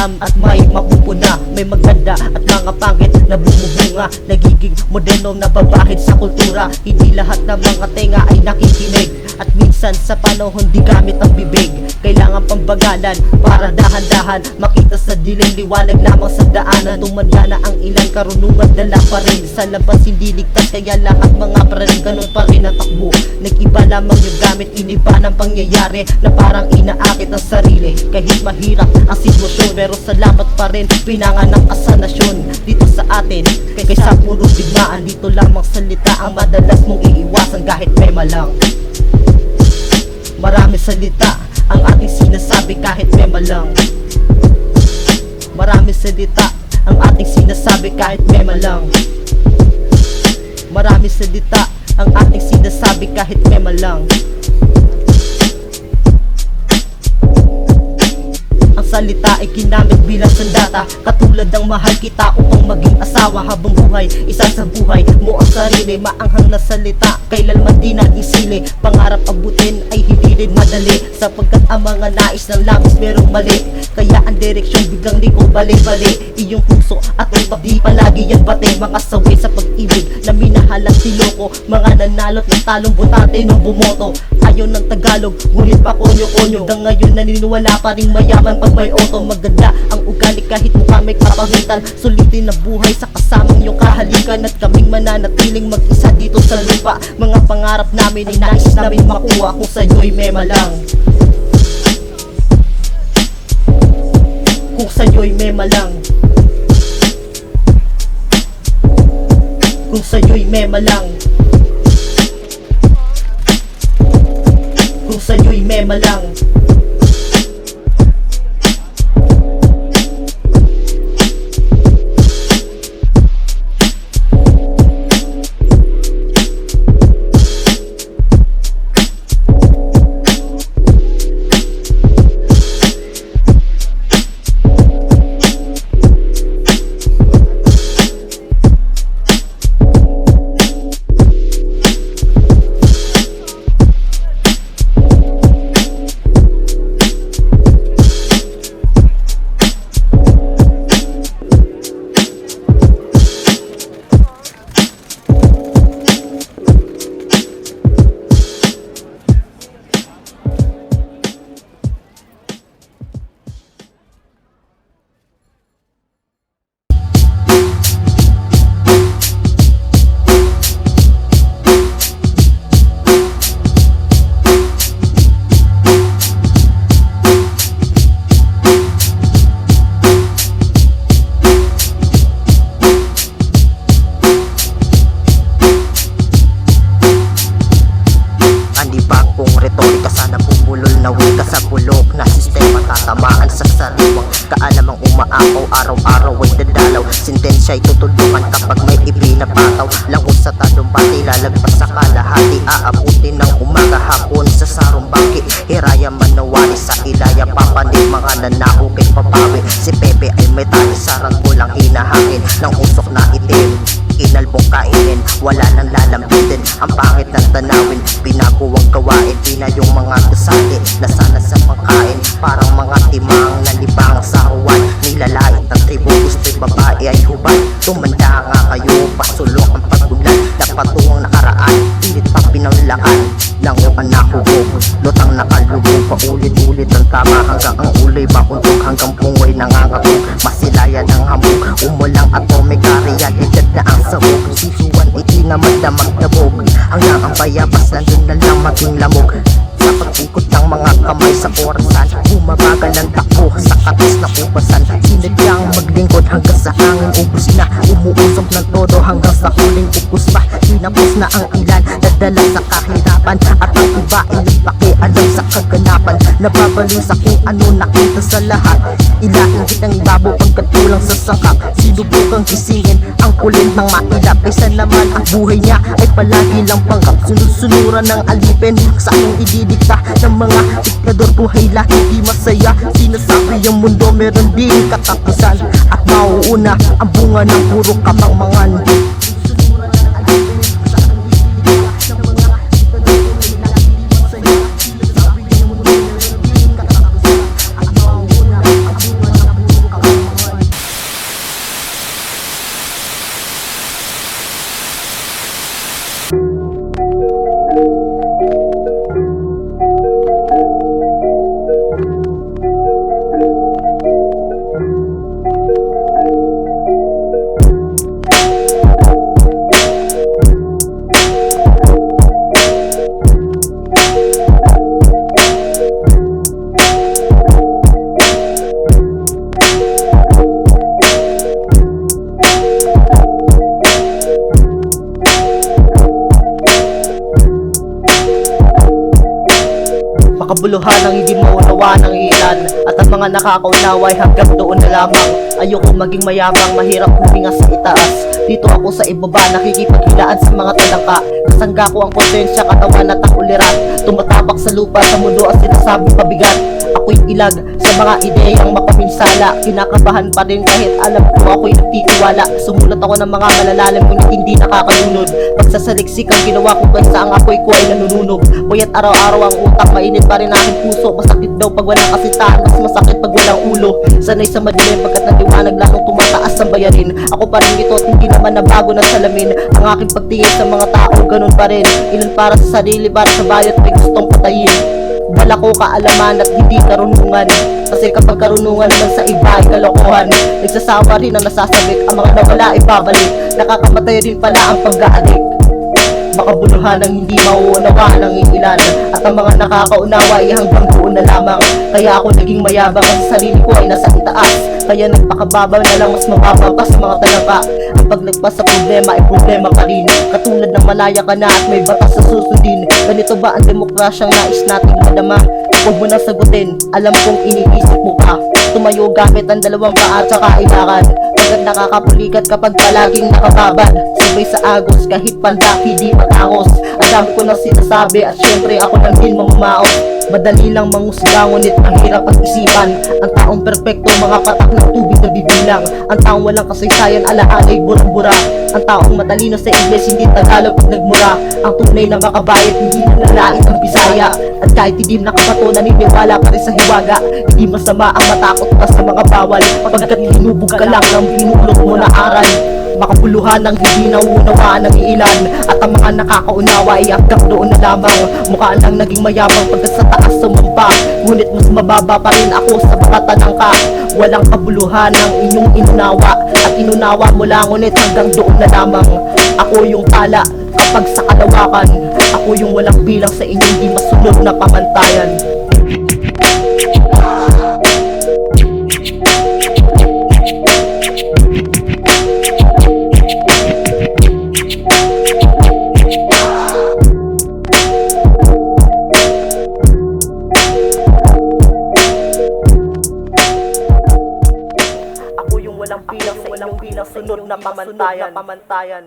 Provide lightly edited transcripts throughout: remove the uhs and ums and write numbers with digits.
alam at may mapupuna. May maganda at mga pangit na bumubunga, nagiging moderno na babahid sa kultura. Hindi lahat ng mga tenga ay nakikinig, at minsan sa panahon di gamit ang bibig. Kailangan pambagalan para dahan-dahan makita sa dilim, liwanag lamang sa daanan. Tumanda na ang ilan, karunungan dala pa rin. Sa labas hindi ligtas, kaya lahat mga praning ganun pa rin ang takbo. Nag-iba lamang yung gamit, iniba ng pangyayari na parang inaakit ang sarili. Kahit mahirap ang sitwasyon, pero salamat pa rin, pinanganak ka sa nasyon. Dito sa atin, kaysa puro bigmaan, dito lamang salita ang madalas mong iiwasan kahit mema lang. Marami salita ang ating sinasabi kahit mema lang. Marami salita ang ating sinasabi kahit mema lang. Marami salita ang ating sinasabi kahit mema lang. Ang salita ay ginamit bilang sandata, katulad ng mahal kita upang maging asawa. Habang buhay, isa sa buhay mo ang sarili. Maanghang na salita, kailanman di nagisili. Pangarap abutin ay hindi rin madali, sapagkat ang mga nais ng langis merong mali. Kaya ang direksyon biglang di ko bali-bali. Iyong puso at utak di palagi yan bate. Mga sawi sa pag-ibig na minahal at siloko, mga nanalot ng talong butante nung bumoto. Ayaw ng Tagalog, ngunit pa konyo-konyo. Hanggang ngayon naniniwala pa rin mayaman pag may auto. Maganda ang ugali kahit mukha may kapagitan. Sulitin na buhay sa kasamang iyong kahalikan, at kaming mananatiling mag-isa dito sa lupa. Mga pangarap namin ay nais namin makuha, kung sa'yo'y mema lang. Kung sa'yo'y mema lang. Kung sa'yo'y mema lang. Kung sa'yo'y mema lang. Tamaan sa sariwang kaalamang umaakaw, araw-araw ay dadalaw. Sintensya ay tutulungan kapag may ipinapataw. Langos sa talumpati, lalagpas sa kalahati. Aabutin ng umaga, hapon sa sarumbaki. Hiraya manawari sa ilaya, papanig mga nanao kay papawi. Si Pepe ay may tali, sarang kulang hinahangin ng usok na itim. Inalbong kainin, wala nang lalambitin. Ang pangit ng tanawin, binago ang gawain. Pinayong mga gusali, nasana sa pangkain. Parang mga timang nalibang sa huwan. Nilalait ng tribo, gusto'y babae ay hubad. Tumanda nga kayo, pasulok ang pagbulan. Napatungong nakaraan, pilit pa pinanglakan. Languan na hubog, lutang nakalubog. Paulit-ulit ang tama hanggang ang ulay makuntog. Hanggang pungoy nangangakog, masilayan ng hamog. Umulang atomic realidad na ang sabog. Sisuan iti na madamag dabog. Hanggang ang bayabas nandun na lang maging lamog. Sa pag-ikot ng mga kamay sa orasan, bumabagal ang takbo sa katas na ubasan. Sinadyang maglingkod hanggang sa hangin ubos na. Umuusok ng todo hanggang sa huling ubos pa. Tinapos na ang ilan, nadala sa kahirapan. At ang iba ay nagpakialam sa kaganapan. Nababaliw sa kung ano nakita sa lahat. Ilaingit ang babo pagkatulang sa sangkap. Sinubukang gisingin ang kulit ng mailap. Kaysa naman ang buhay niya ay palagi lang panggap. Sunod-sunuran ng alipin sa iyong ididikta ng mga diktador. Buhay lang hindi masaya. Sinasabi ang mundo meron din katapusan. At mauuna ang bunga ng puro kamangmangan. Makabuluhan ang hindi maunawa ng ilan, at ang mga nakakaunawa ay hanggang doon na lamang. Ayoko maging mayabang, mahirap huminga sa itaas. Dito ako sa ibaba, nakikipaghilaan sa mga talangka. Kasangga ko ang konsensya, katawan at ang ulirat. Tumatapak sa lupa, sa mundo ang sinasabi pabigat. Ako'y ilag sa mga ideyang mapaminsala. Kinakabahan pa rin kahit alam ko ako'y nagtitiwala. Sumulat ako ng mga malalalim ngunit hindi nakakalunod. Pagsasaliksik ang ginawa ko kaysa ang apoy ko ay nanununog. Puyat araw-araw ang utak, mainit pa rin aking puso. Masakit daw pag walang kasitaan, mas masakit pag walang ulo. Sanay sa madilim pagkat naliwanag lalong tumataas ang bayarin. Ako pa rin ito at hindi naman nabago ng salamin. Ang aking pagtingin sa mga tao ganun pa rin. Ilan para sa sarili, para sa bayat may gustong patayin. Wala ko kaalaman at hindi karunungan, kasi kapag karunungan naman sa iba ay kalokohan. Nagsasawa rin ang nasasabik, ang mga nawala ay babalik. Nakakamatay rin pala ang pag-aadik. Makabuluhan ang hindi mauunawa ng ilan, at ang mga nakakaunawa ay hanggang doon na lamang. Kaya ako naging mayabang, ang sarili ko ay nasa itaas. Kaya nagpakababaw na lang, mas mababa pa sa mga talaba. Ang paglagpas sa problema ay problema pa rin. Katulad ng malaya ka na at may batas sa susundin. Ganito ba ang demokrasyang nais nating madama? Huwag mo na sagutin, alam kong iniisip mo pa. Tumayo gamit ang dalawang paa at saka ilakad. Pagkat nakakapulikat kapag palaging nakababad. Sabay sa agos kahit pandak hindi matangos. Ang dami ko na sinasabi at syempre ako lang din mamamaos. Madali lang mangusga ngunit mahirap pag-isipan. Ang taong perpekto, mga patak ng tubig na bibilang. Ang taong walang kasaysayan, alaalay burang-bura. Ang taong matalino sa Ingles, hindi Tagalog pag nagmura. Ang tunay na makabayat, hindi nanlalait ang Bisaya. At kahit hindi nakabato, naniniwala pa rin sa hiwaga. Hindi masama ang matakot pa sa mga bawal, pagkat hinubog ka lang ng binulog mo na aral. Makabuluhan ang hindi nauunawaan ng ilan, at ang mga nakakaunawa ay hanggang doon na lamang. Mukha lang naging mayabang pagkat sa taas sumampa, ngunit mas mababa pa rin ako sa mga tanangka. Walang kabuluhan ang inyong inunawa, at inunawa mo lang ngunit hanggang doon na lamang. Ako yung tala kapag sa kalawakan, ako yung walang bilang sa inyong di masunod na pamantayan. Walang bilang sunod na pamantayan.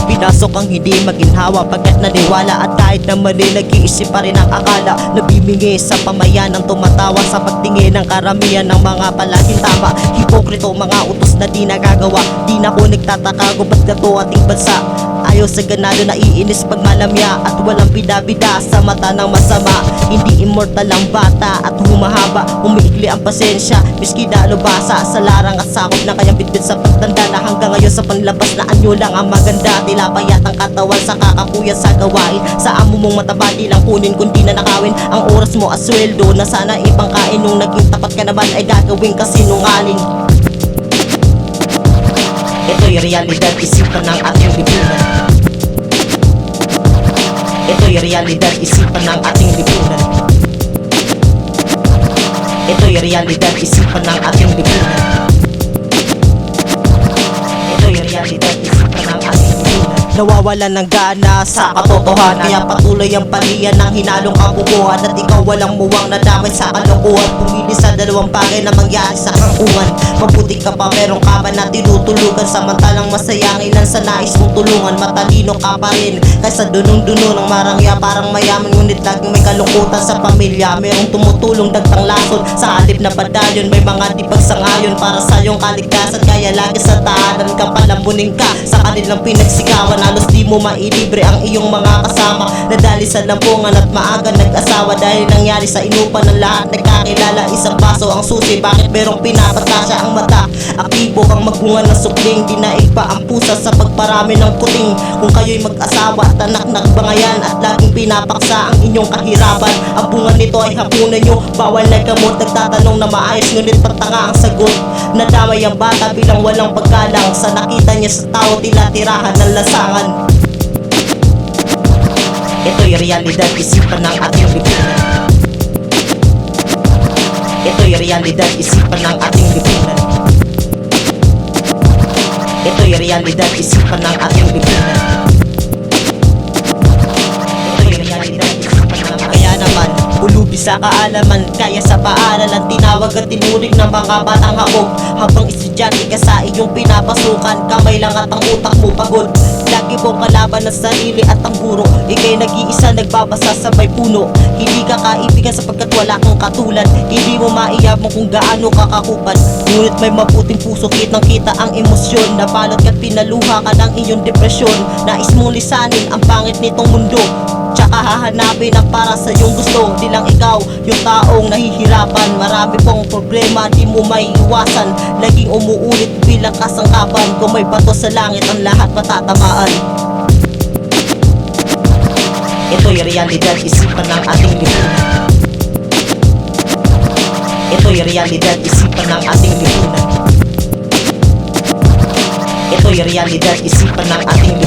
Pinasok ang hindi maginhawa pagkat naniwala, at kahit na mali nag-iisip pa rin ang akala. Nabibingi sa pamayan ang tumatawa sa pagtingin ng karamihan ng mga palaging tama. Hipokrito, mga utos na di nagagawa. Di na ko nagtataka kung ba't gato ating bansa. Ayaw sa ganado, naiinis pag malamya, at walang bida-bida sa mata ng masama. Hindi immortal ang bata at humahaba, umiikli ang pasensya, miski dalubasa sa larang at sakop na kayang bitbit sa pagtanda, na hanggang ngayon sa panlabas na anyo lang ang maganda. Tila payat ang katawan sa kakakuyat sa gawain. Sa amo mong mataba di lang kunin kundi na nakawin ang oras mo as sweldo, na sana ipangkain nung naging tapat ka naman ay gagawin kasinungaling. Ito'y realidad, isipan ng ating lipunan. Ito'y realidad, isipan ng ating lipunan. Ito'y realidad, isipan ng ating lipunan. Ito'y realidad, isipan ng ating lipunan. Nawawalan ng gana sa katotohanan, kaya patuloy ang palian ng hinalong kabubuhan. At ikaw walang muwang nadamay sa kalokohan, pumili sa dalawang bagay na mangyari sa kangkungan. Mabuti ka pa, meron ka ba na tinutulugan, samantalang masayang ilan sa nais mong tulungan. Matalino ka pa rin kaysa dunong-duno ng marangya, parang mayaman ngunit laging may kalungkutan sa pamilya. Merong tumutulong dagtang lason sa halip na badalyon, may mga di pagsangayon para sa iyong kaligtasan. Kaya lagi sa tahanan ka, palambunin ka sa kanilang pinagsigawan. Halos di mo mailibre ang iyong mga kasama, nadali sa lampungan at maaga nag-asawa. Dahil nangyari sa inupan ng lahat nagkakilala, isang baso ang susi, bakit merong pinapatasya ang mata? Aktibo kang magbunga ng sukling, dinaig pa ang pusa sa pagparami ng puting. Kung kayo'y mag-asawa at anak nagbangayan, at laging pinapaksa ang inyong kahirapan, ang bunga nito ay hapunan nyo, bawal na gamot. Nagtatanong na maayos ngunit patanga ang sagot. Nadamay ang bata bilang walang paggalang. Sa nakita niya sa tao tila tirahan ng lasangan. Ito'y realidad, isipan ng ating lipunan. Ito'y realidad, isipan ng ating lipunan. Ito'y realidad, isipan ng ating lipunan. Ito'y realidad, isipan ng kaya naman ulubi sa kaalaman, kaya sa paaralan tinawag at tinuring ng mga batang hakog. Habang estudyante ka sa iyong pinapasukan, kamay lang at ang utak mo pagod. Lagi mong kalaban ang sarili at ang guro. Ika'y nag-iisa nagbabasa sa may puno. Hindi ka kaibigan sapagkat wala kang katulad. Hindi mo maiyabang kung gaano ka kakupad. Ngunit may mabuting puso, kitang kita ang emosyon. Napalot ka't pinaluha ka ng iyong depresyon. Nais mong lisanin ang pangit nitong mundo, tsaka hahanapin ang para sa iyong gusto. Di lang ikaw yung taong nahihirapan. Marami pong problema di mo may iwasan. Laging umuulit bilang kasangkapan. Kung may bato sa langit ang lahat matatamaan. Ito'y realidad, isipan ng ating lipunan. Ito'y realidad, isipan ng ating lipunan. Ito'y realidad, isipan ng ating lipunan.